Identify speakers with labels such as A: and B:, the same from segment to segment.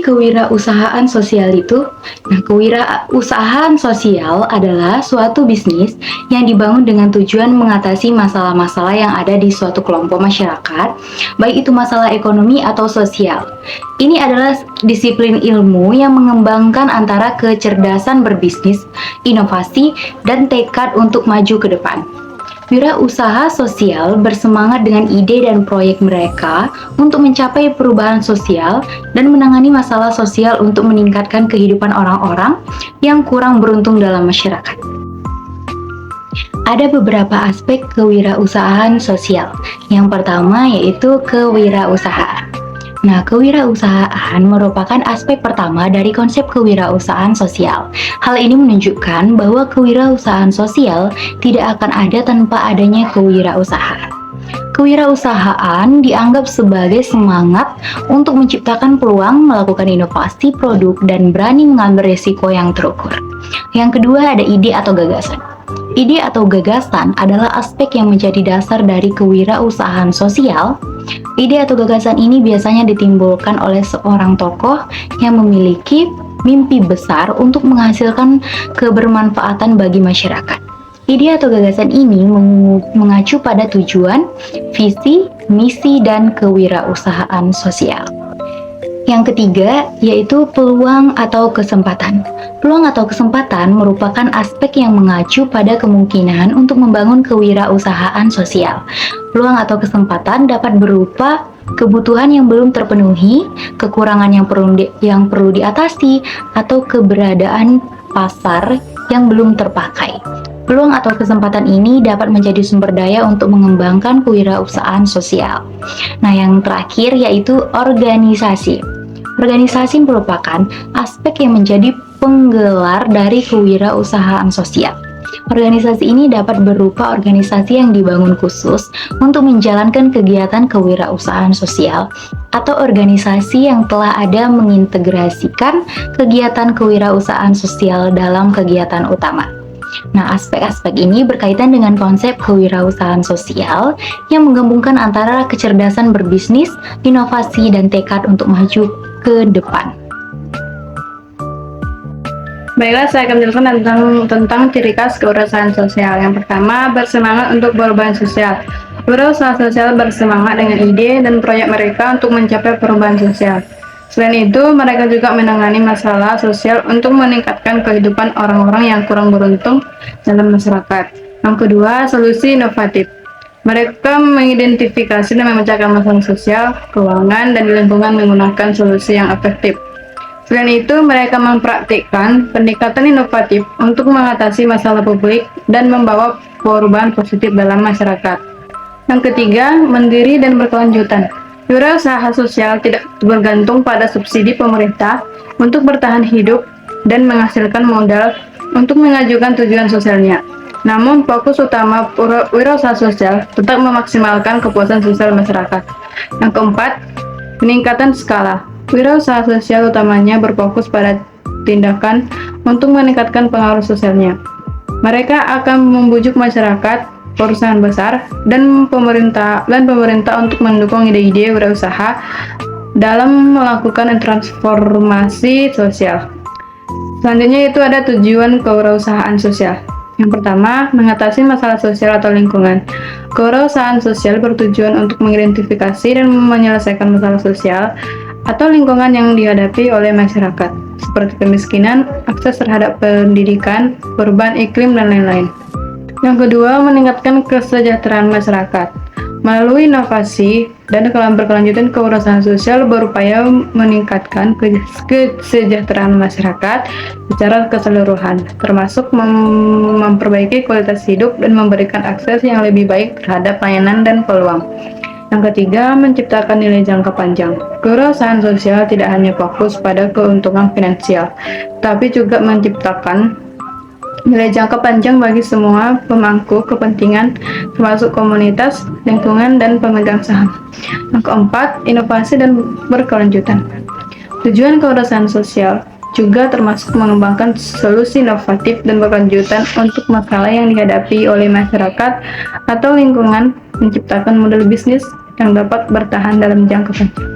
A: kewirausahaan sosial itu? Nah, kewirausahaan sosial adalah suatu bisnis yang dibangun dengan tujuan mengatasi masalah-masalah yang ada di suatu kelompok masyarakat, baik itu masalah ekonomi atau sosial. Ini adalah disiplin ilmu yang mengembangkan antara kecerdasan berbisnis, inovasi, dan tekad untuk maju ke depan. Wirausaha sosial bersemangat dengan ide dan proyek mereka untuk mencapai perubahan sosial dan menangani masalah sosial untuk meningkatkan kehidupan orang-orang yang kurang beruntung dalam masyarakat. Ada beberapa aspek kewirausahaan sosial. Yang pertama yaitu kewirausahaan. Nah, kewirausahaan merupakan aspek pertama dari konsep kewirausahaan sosial. Hal ini menunjukkan bahwa kewirausahaan sosial tidak akan ada tanpa adanya kewirausahaan. Kewirausahaan dianggap sebagai semangat untuk menciptakan peluang, melakukan inovasi produk, dan berani mengambil risiko yang terukur. Yang kedua ada ide atau gagasan. Ide atau gagasan adalah aspek yang menjadi dasar dari kewirausahaan sosial. Ide atau gagasan ini biasanya ditimbulkan oleh seorang tokoh yang memiliki mimpi besar untuk menghasilkan kebermanfaatan bagi masyarakat. Ide atau gagasan ini mengacu pada tujuan, visi, misi, dan kewirausahaan sosial. Yang ketiga, yaitu peluang atau kesempatan. Peluang atau kesempatan merupakan aspek yang mengacu pada kemungkinan untuk membangun kewirausahaan sosial. Peluang atau kesempatan dapat berupa kebutuhan yang belum terpenuhi, kekurangan yang perlu diatasi, atau keberadaan pasar yang belum terpakai. Peluang atau kesempatan ini dapat menjadi sumber daya untuk mengembangkan kewirausahaan sosial. Nah, yang terakhir yaitu organisasi. Organisasi merupakan aspek yang menjadi penggelar dari kewirausahaan sosial. Organisasi ini dapat berupa organisasi yang dibangun khusus untuk menjalankan kegiatan kewirausahaan sosial atau organisasi yang telah ada mengintegrasikan kegiatan kewirausahaan sosial dalam kegiatan utama. Nah, aspek-aspek ini berkaitan dengan konsep kewirausahaan sosial yang menggabungkan antara kecerdasan berbisnis, inovasi, dan tekad untuk maju ke depan.
B: Baiklah, saya akan menjelaskan tentang ciri khas kewirausahaan sosial. Yang pertama, bersemangat untuk perubahan sosial. Wirausaha sosial bersemangat dengan ide dan proyek mereka untuk mencapai perubahan sosial. Selain itu, mereka juga menangani masalah sosial untuk meningkatkan kehidupan orang-orang yang kurang beruntung dalam masyarakat. Yang kedua, solusi inovatif. Mereka mengidentifikasi dan memecahkan masalah sosial, keuangan, dan lingkungan menggunakan solusi yang efektif. Selain itu, mereka mempraktikkan pendekatan inovatif untuk mengatasi masalah publik dan membawa perubahan positif dalam masyarakat. Yang ketiga, mandiri dan berkelanjutan. Wirausaha sosial tidak bergantung pada subsidi pemerintah untuk bertahan hidup dan menghasilkan modal untuk mengajukan tujuan sosialnya. Namun, fokus utama wirausaha sosial tetap memaksimalkan kepuasan sosial masyarakat. Yang keempat, peningkatan skala. Wirausaha sosial utamanya berfokus pada tindakan untuk meningkatkan pengaruh sosialnya. Mereka akan membujuk masyarakat, perusahaan besar, dan pemerintah untuk mendukung ide-ide wirausaha dalam melakukan transformasi sosial. Selanjutnya itu ada tujuan kewirausahaan sosial. Yang pertama, mengatasi masalah sosial atau lingkungan. Kewirausahaan sosial bertujuan untuk mengidentifikasi dan menyelesaikan masalah sosial atau lingkungan yang dihadapi oleh masyarakat, seperti kemiskinan, akses terhadap pendidikan, perubahan iklim, dan lain-lain. Yang kedua, meningkatkan kesejahteraan masyarakat. Melalui inovasi dan berkelanjutan, kewirausahaan sosial berupaya meningkatkan kesejahteraan masyarakat secara keseluruhan, termasuk memperbaiki kualitas hidup dan memberikan akses yang lebih baik terhadap layanan dan peluang. Yang ketiga, menciptakan nilai jangka panjang. Kewirausahaan sosial tidak hanya fokus pada keuntungan finansial, tapi juga menciptakan nilai jangka panjang bagi semua pemangku kepentingan, termasuk komunitas, lingkungan, dan pemegang saham. Yang keempat, inovasi dan berkelanjutan. Tujuan kewirausahaan sosial juga termasuk mengembangkan solusi inovatif dan berkelanjutan untuk masalah yang dihadapi oleh masyarakat atau lingkungan, menciptakan model bisnis yang dapat bertahan dalam jangka panjang.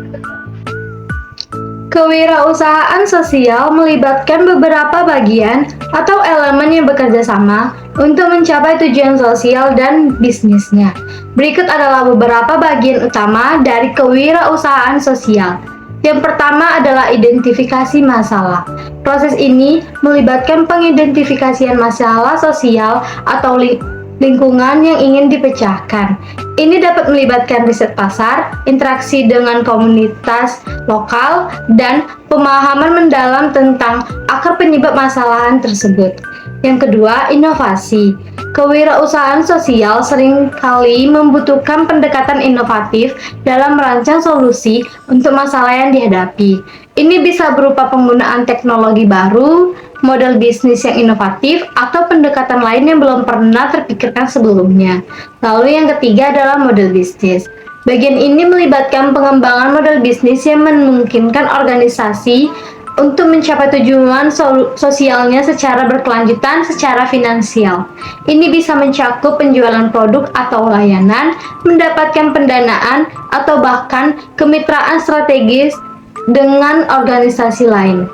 B: Kewirausahaan sosial melibatkan beberapa bagian atau elemen yang bekerja sama untuk mencapai tujuan sosial dan bisnisnya. Berikut adalah beberapa bagian utama dari kewirausahaan sosial. Yang pertama adalah identifikasi masalah. Proses ini melibatkan pengidentifikasian masalah sosial atau lingkungan yang ingin dipecahkan. Ini dapat melibatkan riset pasar, interaksi dengan komunitas lokal, dan pemahaman mendalam tentang akar penyebab masalahan tersebut. Yang kedua, inovasi. Kewirausahaan sosial seringkali membutuhkan pendekatan inovatif dalam merancang solusi untuk masalah yang dihadapi. Ini bisa berupa penggunaan teknologi baru, model bisnis yang inovatif, atau pendekatan lain yang belum pernah terpikirkan sebelumnya. Lalu yang ketiga adalah model bisnis. Bagian ini melibatkan pengembangan model bisnis yang memungkinkan organisasi untuk mencapai tujuan sosialnya secara berkelanjutan secara finansial. Ini bisa mencakup penjualan produk atau layanan, mendapatkan pendanaan, atau bahkan kemitraan strategis dengan organisasi lain.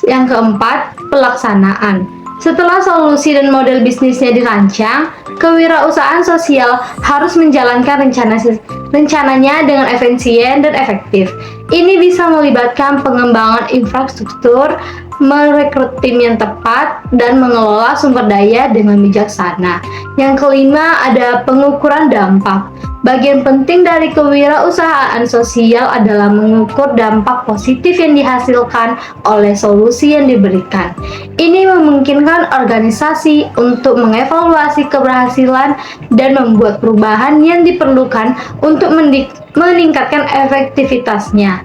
B: Yang keempat, pelaksanaan. Setelah solusi dan model bisnisnya dirancang, kewirausahaan sosial harus menjalankan rencananya dengan efisien dan efektif. Ini bisa melibatkan pengembangan infrastruktur, merekrut tim yang tepat, dan mengelola sumber daya dengan bijaksana. Yang kelima ada pengukuran dampak. Bagian penting dari kewirausahaan sosial adalah mengukur dampak positif yang dihasilkan oleh solusi yang diberikan. Ini memungkinkan organisasi untuk mengevaluasi keberhasilan dan membuat perubahan yang diperlukan untuk meningkatkan efektivitasnya.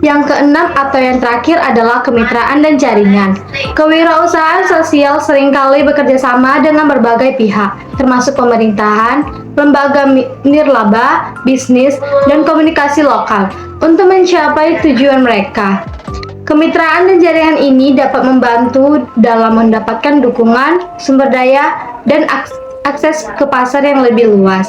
B: Yang keenam atau yang terakhir adalah kemitraan dan jaringan. Kewirausahaan sosial seringkali bekerja sama dengan berbagai pihak, termasuk pemerintahan, lembaga nirlaba, bisnis, dan komunikasi lokal untuk mencapai tujuan mereka. Kemitraan dan jaringan ini dapat membantu dalam mendapatkan dukungan, sumber daya, dan akses ke pasar yang lebih luas.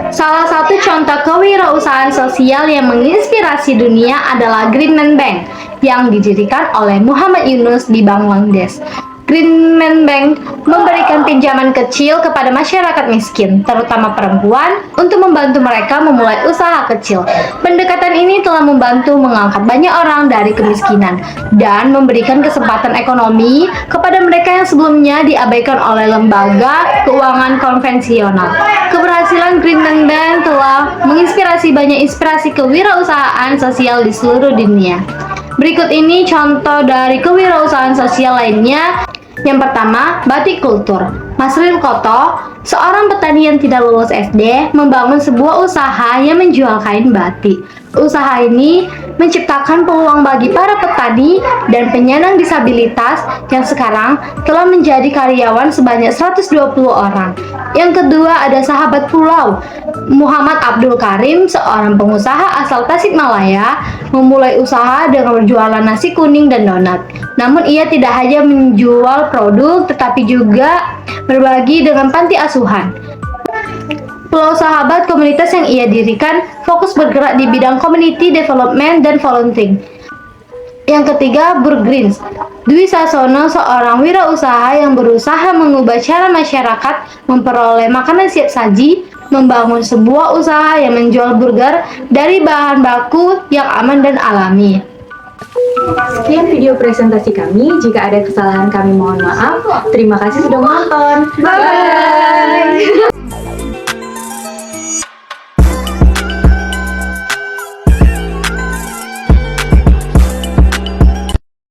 B: Salah satu contoh kewirausahaan sosial yang menginspirasi dunia adalah Greenman Bank yang didirikan oleh Muhammad Yunus di Bangladesh. Greenman Bank memberikan pinjaman kecil kepada masyarakat miskin, terutama perempuan, untuk membantu mereka memulai usaha kecil. Pendekatan ini telah membantu mengangkat banyak orang dari kemiskinan dan memberikan kesempatan ekonomi kepada mereka yang sebelumnya diabaikan oleh lembaga keuangan konvensional. Keberhasilan Greenman Bank telah menginspirasi banyak inspirasi kewirausahaan sosial di seluruh dunia. Berikut ini contoh dari kewirausahaan sosial lainnya. Yang pertama, batik kultur. Masril Koto, seorang petani yang tidak lulus SD, membangun sebuah usaha yang menjual kain batik. Usaha ini menciptakan peluang bagi para petani dan penyandang disabilitas yang sekarang telah menjadi karyawan sebanyak 120 orang. Yang kedua ada sahabat pulau. Muhammad Abdul Karim, seorang pengusaha asal Tasikmalaya, memulai usaha dengan berjualan nasi kuning dan donat. Namun ia tidak hanya menjual produk tetapi juga berbagi dengan panti asuhan. Pulau Sahabat, komunitas yang ia dirikan, fokus bergerak di bidang community development dan volunteering. Yang ketiga, Burgreens. Dwi Sasono, seorang wirausaha yang berusaha mengubah cara masyarakat memperoleh makanan siap saji, membangun sebuah usaha yang menjual burger dari bahan baku yang aman dan alami.
A: Sekian video presentasi kami. Jika ada kesalahan kami mohon maaf. Terima kasih sudah menonton.
B: Bye!